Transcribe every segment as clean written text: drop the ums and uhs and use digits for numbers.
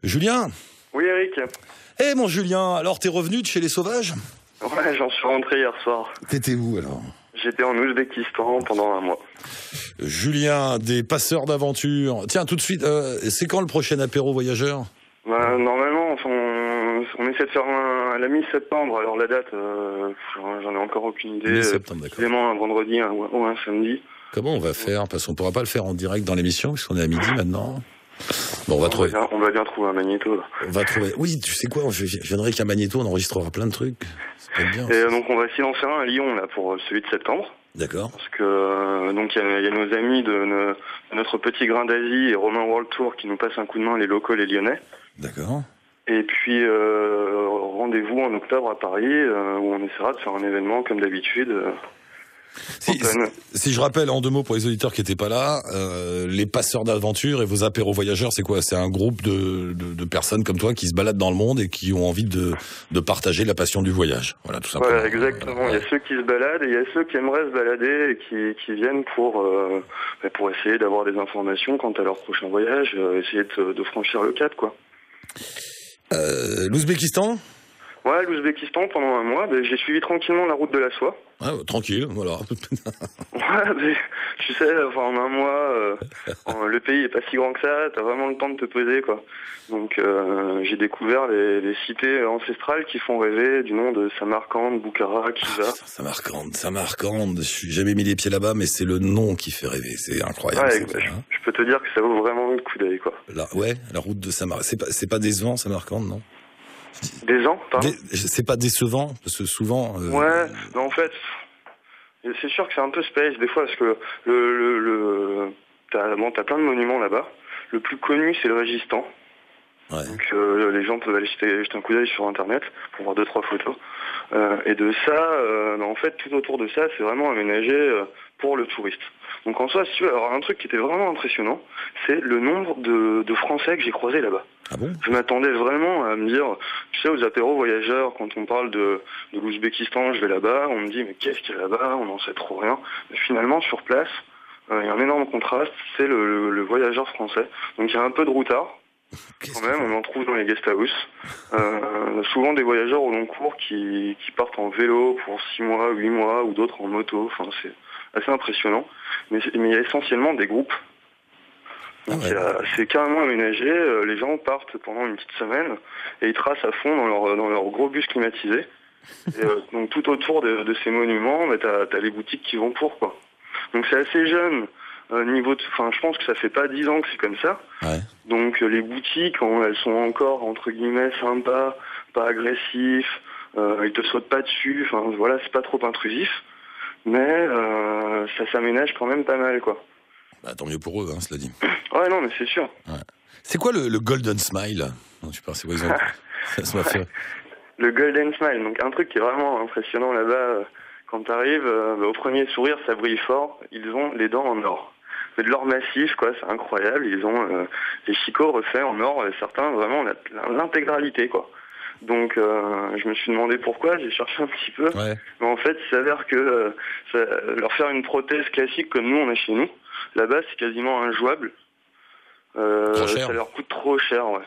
Julien? Oui, Eric. Eh mon Julien, alors t'es revenu de chez les sauvages? Ouais, j'en suis rentré hier soir. T'étais où alors? J'étais en Ouzbékistan pendant un mois. Julien, des passeurs d'aventure. Tiens, tout de suite, c'est quand le prochain apéro voyageur? Normalement, on essaie de faire à la mi-septembre. Alors la date, j'en ai encore aucune idée. Mi-septembre, d'accord. Précisément un vendredi ou un samedi. Comment on va faire? Parce qu'on pourra pas le faire en direct dans l'émission, puisqu'on est à midi maintenant. Bon, on va trouver. On va bien trouver un magnéto. Là. On va trouver. Oui, tu sais quoi, je viendrai qu'un magnéto, on enregistrera plein de trucs. Ça peut être bien. Et donc on va essayer d'en faire un à Lyon là pour celui de septembre. D'accord. Parce que donc il y a nos amis de notre petit grain d'Asie et Romain World Tour qui nous passent un coup de main, les locaux, les Lyonnais. D'accord. Et puis rendez-vous en octobre à Paris où on essaiera de faire un événement comme d'habitude. Si je rappelle en deux mots pour les auditeurs qui n'étaient pas là, les passeurs d'aventure et vos apéros voyageurs, c'est quoi? C'est un groupe de personnes comme toi qui se baladent dans le monde et qui ont envie de partager la passion du voyage. Voilà, tout simplement. Voilà, exactement. Voilà. Il y a ceux qui se baladent et il y a ceux qui aimeraient se balader et qui viennent pour essayer d'avoir des informations quant à leur prochain voyage, essayer de franchir le cap, quoi. L'Ouzbékistan? Ouais, l'Ouzbékistan, pendant un mois, j'ai suivi tranquillement la route de la soie. Ah, tranquille, voilà. Ouais, mais tu sais, en un mois, le pays est pas si grand que ça, t'as vraiment le temps de te poser, quoi. Donc j'ai découvert les cités ancestrales qui font rêver, du nom de Samarcande, Boukhara, Khiva. Samarcande, je suis jamais mis les pieds là-bas, mais c'est le nom qui fait rêver, c'est incroyable. Ouais, je peux te dire que ça vaut vraiment le coup d'œil, quoi. Là, ouais, la route de Samarcande, c'est pas décevant, Samarcande, non? Des ans, pardon. C'est pas décevant, parce que souvent... Ouais, mais en fait, c'est sûr que c'est un peu space, des fois, parce que t'as plein de monuments là-bas. Le plus connu, c'est le Régistан. Ouais. Donc les gens peuvent aller jeter un coup d'œil sur Internet pour voir 2-3 photos. Et de ça, en fait, tout autour de ça, c'est vraiment aménagé pour le touriste. Donc en soi, si tu veux, alors un truc qui était vraiment impressionnant, c'est le nombre de Français que j'ai croisés là-bas. Ah bon? Je m'attendais vraiment à me dire, tu sais, aux apéros voyageurs, quand on parle de l'Ouzbékistan, je vais là-bas, on me dit, mais qu'est-ce qu'il y a là-bas? On n'en sait trop rien. Mais finalement, sur place, il y a un énorme contraste, c'est le voyageur français. Donc il y a un peu de routard. Quand même, on en trouve dans les guest house. Souvent des voyageurs au long cours qui partent en vélo pour 6 mois, 8 mois, ou d'autres en moto. Enfin, c'est assez impressionnant. Mais il y a essentiellement des groupes. Donc c'est carrément aménagé. Les gens partent pendant une petite semaine et ils tracent à fond dans leur gros bus climatisé. Et, donc tout autour de ces monuments, t'as les boutiques qui vont pour, quoi. Donc c'est assez jeune. Je pense que ça fait pas 10 ans que c'est comme ça. Ouais. Donc les boutiques, elles sont encore entre guillemets sympas, pas agressifs, ils te sautent pas dessus. Enfin voilà, c'est pas trop intrusif, mais ça s'aménage quand même pas mal, quoi. Bah, tant mieux pour eux, hein, cela dit. Ouais, non, mais c'est sûr. Ouais. C'est quoi le Golden Smile? Non, je sais pas, c'est quoi ils ont... ça m'a fait... Le Golden Smile, donc un truc qui est vraiment impressionnant là-bas. Quand t'arrives, au premier sourire, ça brille fort. Ils ont les dents en or. C'est de l'or massif, quoi, c'est incroyable. Ils ont les chicots refaits en or, certains vraiment l'intégralité, quoi. Donc je me suis demandé pourquoi, j'ai cherché un petit peu. Ouais. Mais en fait, il s'avère que leur faire une prothèse classique comme nous on a chez nous, là-bas c'est quasiment injouable. Ça leur coûte trop cher, ouais.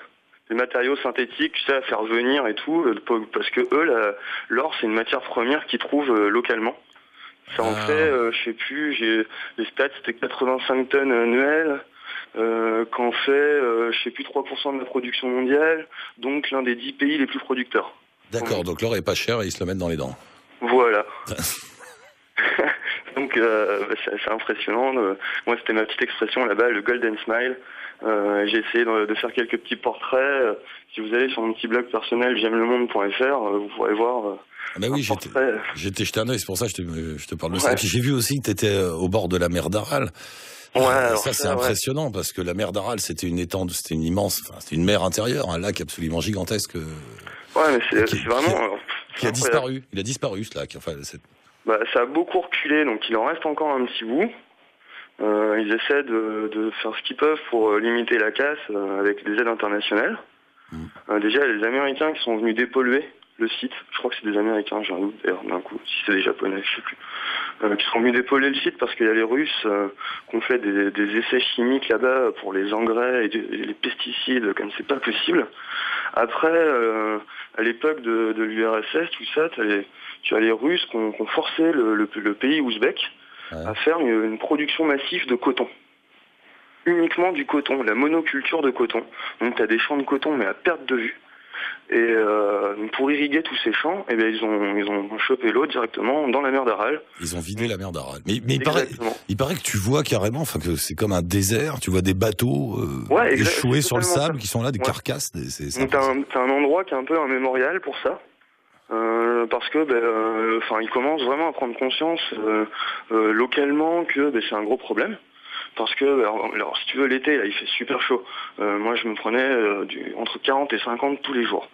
Les matériaux synthétiques, tu sais, à faire venir et tout, parce que eux, l'or c'est une matière première qu'ils trouvent localement. Ça en fait, je sais plus, les stats c'était 85 tonnes annuelles, qu'en fait, je sais plus 3% de la production mondiale, donc l'un des 10 pays les plus producteurs. D'accord, donc l'or est pas cher et ils se le mettent dans les dents. Voilà. Donc c'est impressionnant. Moi c'était ma petite expression là-bas, le Golden Smile. J'ai essayé de faire quelques petits portraits. Si vous allez sur mon petit blog personnel j'aimelemone.fr, vous pourrez voir. Ah bah oui, j'étais jeté un œil, c'est pour ça que je te parle de ça. Et puis j'ai vu aussi que tu étais au bord de la mer d'Aral. Ouais, ça c'est impressionnant parce que la mer d'Aral c'était une immense, c'était une mer intérieure, un lac absolument gigantesque. Ouais, mais c'est vraiment qui a disparu. Il a disparu ce lac. Enfin, ça a beaucoup reculé, donc il en reste encore un petit bout. Ils essaient de faire ce qu'ils peuvent pour limiter la casse avec des aides internationales. Déjà, les Américains qui sont venus dépolluer le site. Je crois que c'est des Américains, j'ai un doute d'ailleurs d'un coup, si c'est des Japonais, je sais plus. Qui sont venus d'épauler le site parce qu'il y a les Russes qui ont fait des essais chimiques là-bas pour les engrais et les pesticides comme c'est pas possible. Après, à l'époque de l'URSS, tout ça, tu as les Russes qui ont forcé le pays ouzbek à faire une production massive de coton. Uniquement du coton, la monoculture de coton. Donc tu as des champs de coton mais à perte de vue. Et pour irriguer tous ces champs, eh bien, ils ont chopé l'eau directement dans la mer d'Aral. Ils ont vidé la mer d'Aral. Mais il paraît que tu vois carrément, enfin que c'est comme un désert. Tu vois des bateaux échoués sur le sable qui sont là, des carcasses. Donc t'as un endroit qui est un peu un mémorial pour ça. Parce que ils commencent vraiment à prendre conscience localement que c'est un gros problème. Parce que, alors si tu veux, l'été, là, il fait super chaud. Moi, je me prenais entre 40 et 50 tous les jours.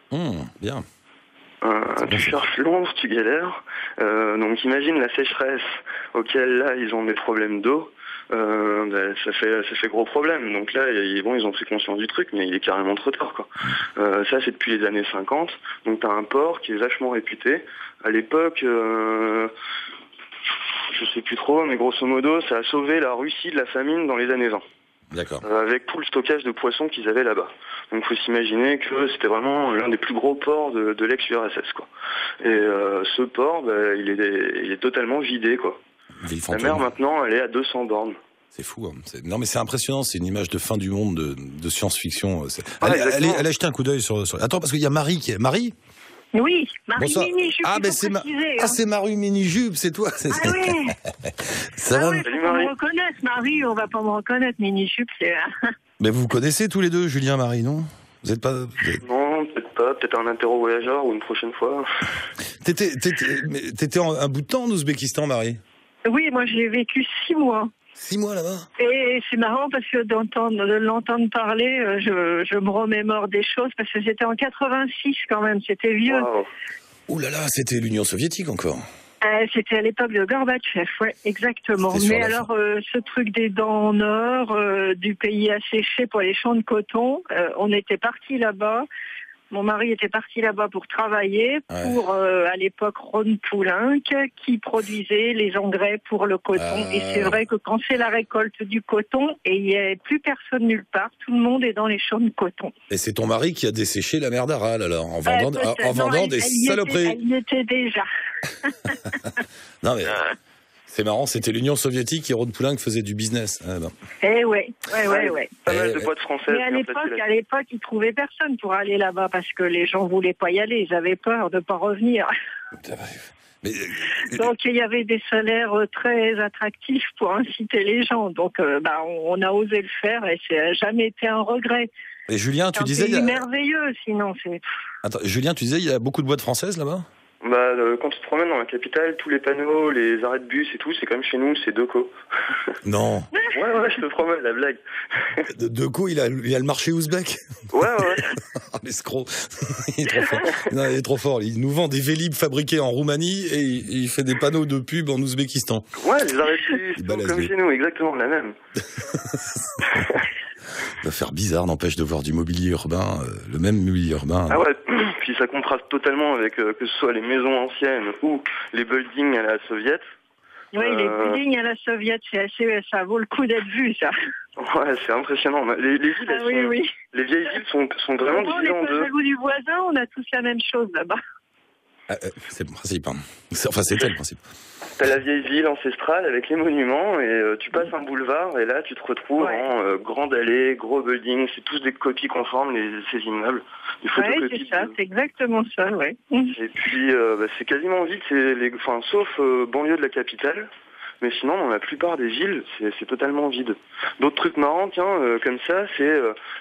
Bien. Tu cherches l'ombre, tu galères. Donc imagine la sécheresse auquel, là, ils ont des problèmes d'eau. Ça fait gros problème. Donc là, ils ont pris conscience du truc, mais il est carrément trop tard, quoi. Ça, c'est depuis les années 50. Donc t'as un port qui est vachement réputé. À l'époque... je sais plus trop, mais grosso modo, ça a sauvé la Russie de la famine dans les années 20. D'accord. Avec tout le stockage de poissons qu'ils avaient là-bas. Donc il faut s'imaginer que c'était vraiment l'un des plus gros ports de l'ex-URSS, quoi. Et ce port, il est totalement vidé, quoi. La mer, maintenant, elle est à 200 bornes. C'est fou. Hein. Non, mais c'est impressionnant. C'est une image de fin du monde de science-fiction. Allez jeter un coup d'œil sur... Attends, parce qu'il y a Marie qui est... Marie ? Oui, Marie Mini-Jupe. C'est Marie Mini-Jupe, c'est toi. Ah oui. Ça va. Salut Marie. On me reconnaisse, Marie, on va pas me reconnaître, Mini-Jupe, c'est... Mais vous connaissez tous les deux, Julien, Marie, non ? Vous êtes pas... Non, peut-être pas. Peut-être un interro-voyageur ou une prochaine fois. T'étais un bout de temps en Ouzbékistan, Marie ? Oui, moi j'ai vécu 6 mois. 6 mois là-bas. Et c'est marrant parce que de l'entendre parler, je me remémore des choses parce que c'était en 86 quand même, c'était vieux. Wow. Ouh là là, c'était l'Union soviétique encore. C'était à l'époque de Gorbatchev, ouais, exactement. Mais alors, ce truc des dents en or, du pays asséché pour les champs de coton, on était partis là-bas. Mon mari était parti là-bas pour travailler pour, à l'époque, Ron Poulenc, qui produisait les engrais pour le coton. Et c'est vrai que quand c'est la récolte du coton, et il n'y a plus personne nulle part, tout le monde est dans les champs de coton. Et c'est ton mari qui a desséché la mer d'Aral, alors, en vendant des saloperies. Elle y était déjà. Non, mais... C'est marrant, c'était l'Union soviétique et Ron Poulenc faisait du business. Ouais. Pas mal de boîtes françaises. Mais à l'époque, ils trouvaient personne pour aller là-bas parce que les gens voulaient pas y aller, ils avaient peur de pas revenir. Donc il y avait des salaires très attractifs pour inciter les gens. Donc on a osé le faire et ça n'a jamais été un regret. Et Julien, tu disais... C'est merveilleux, sinon c'est... Attends, Julien, tu disais il y a beaucoup de boîtes françaises là-bas ? Quand tu te promènes dans la capitale, tous les panneaux, les arrêts de bus et tout, c'est comme chez nous, c'est Deco. Non. Ouais, je te promets, la blague. Deco, il a le marché ouzbek. Ouais. L'escroc. Il est trop fort. Non, il est trop fort. Il nous vend des Vélib fabriqués en Roumanie et il fait des panneaux de pub en Ouzbékistan. Ouais, les arrêts de bus, comme chez nous, exactement, la même. Ça va faire bizarre, n'empêche, de voir du mobilier urbain, le même mobilier urbain. Ah ouais, puis ça contraste totalement avec que ce soit les maisons anciennes ou les buildings à la soviète. Oui, les buildings à la soviète, ça vaut le coup d'être vu, ça. Ouais, c'est impressionnant. Les villes, les vieilles villes sont vraiment divisées en deux. On est pas du voisin, on a tous la même chose là-bas. C'est le principe. Hein. C'était le principe. T'as la vieille ville ancestrale avec les monuments et tu passes un boulevard et là tu te retrouves en grande allée, gros building, c'est tous des copies conformes, ces immeubles. Des photocopies. C'est ça, c'est exactement ça, ouais. Et puis c'est quasiment vide, sauf banlieue de la capitale. Mais sinon, dans la plupart des villes, c'est totalement vide. D'autres trucs marrants, comme ça, c'est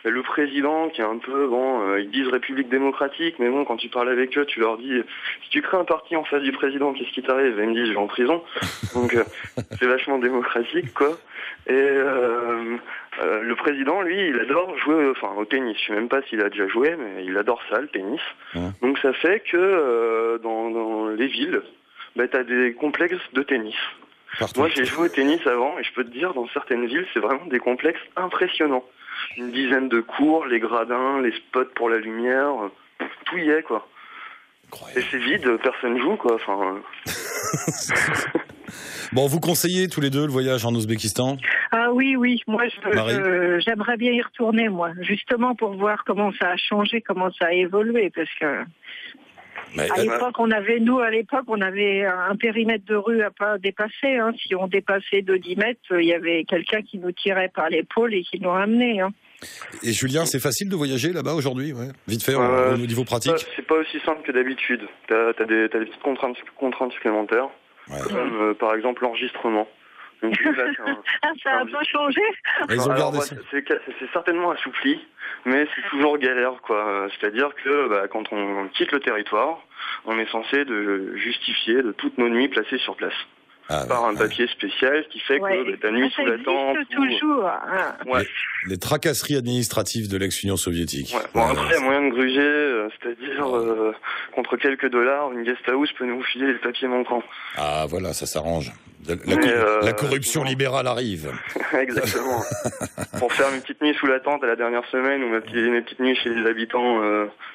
le président qui est un peu, ils disent République démocratique, mais bon, quand tu parles avec eux, tu leur dis, si tu crées un parti en face du président, qu'est-ce qui t'arrive ? Ils me disent, je vais en prison. Donc, c'est vachement démocratique, quoi. Et le président, lui, il adore jouer au tennis. Je sais même pas s'il a déjà joué, mais il adore ça, le tennis. Ouais. Donc, ça fait que dans les villes, t'as des complexes de tennis. Partout. Moi, j'ai joué au tennis avant et je peux te dire, dans certaines villes, c'est vraiment des complexes impressionnants. Une dizaine de cours, les gradins, les spots pour la lumière, tout y est, quoi. Et c'est vide, personne joue, quoi. Enfin... Bon, vous conseillez tous les deux le voyage en Ouzbékistan ? Ah oui, moi j'aimerais bien y retourner, moi, justement pour voir comment ça a changé, comment ça a évolué, parce que à l'époque on avait un périmètre de rue à pas dépasser. Hein. Si on dépassait de 10 mètres, il y avait quelqu'un qui nous tirait par l'épaule et qui nous ramenait. Hein. Et Julien, c'est facile de voyager là-bas aujourd'hui, vite fait au niveau pratique. C'est pas aussi simple que d'habitude. T'as des petites contraintes supplémentaires. Comme par exemple l'enregistrement. Donc, là, ça a un peu changé. Ils ont gardé ça. C'est certainement assoupli, mais c'est toujours galère, quoi. C'est-à-dire que quand on quitte le territoire, on est censé de justifier de toutes nos nuits placées sur place. Par un papier spécial qui fait que ta nuit sous la tente... toujours. Les tracasseries administratives de l'ex-Union soviétique. Bon, après, il y a moyen de gruger, c'est-à-dire contre quelques dollars, une guest house peut nous filer les papiers manquants. Ah voilà, ça s'arrange. La corruption libérale arrive. Exactement. Pour faire mes petites nuits sous la tente à la dernière semaine ou mes petites nuits chez les habitants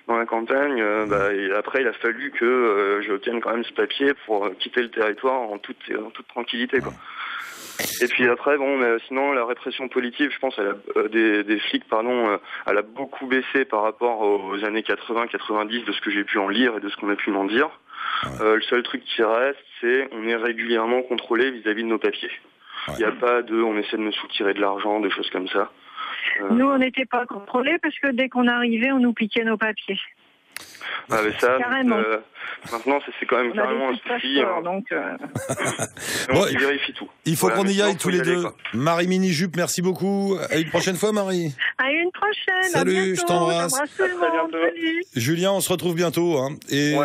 dans la campagne, et après il a fallu que j'obtienne quand même ce papier pour quitter le territoire en toute tranquillité, quoi. Et puis après, sinon la répression politique, je pense, des flics, elle a beaucoup baissé par rapport aux années 80-90 de ce que j'ai pu en lire et de ce qu'on a pu m'en dire. Le seul truc qui reste, c'est on est régulièrement contrôlé vis-à-vis de nos papiers. Il n'y a pas on essaie de nous soutirer de l'argent, des choses comme ça. Nous, on n'était pas contrôlés parce que dès qu'on arrivait, on nous piquait nos papiers. Mais ça, maintenant, c'est quand même carrément un souci. Donc, il vérifie tout. Il faut qu'on y aille tous les deux. Marie Mini-Jupe, merci beaucoup. À une prochaine fois, Marie. À une prochaine. Salut, je t'embrasse. Salut. Julien, on se retrouve bientôt. Et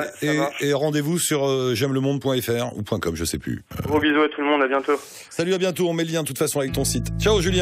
rendez-vous sur j'aimeLeMonde.fr ou .com, je sais plus. Gros bisous à tout le monde, à bientôt. Salut, à bientôt. On met le lien de toute façon avec ton site. Ciao, Julien.